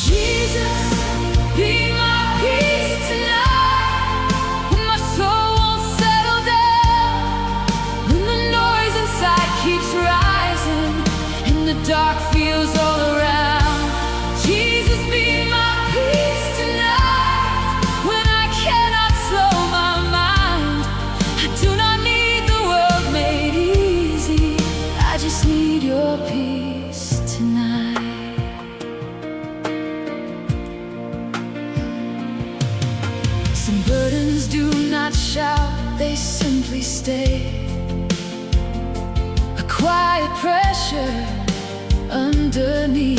Jesus, be my peace tonight. When my soul won't settle down, when the noise inside keeps rising and the dark feels all around. Jesus, be my peace tonight. When I cannot slow my mind, I do not need the world made easy, I just need your peace tonight. Some burdens do not shout, they simply stay. A quiet pressure underneath.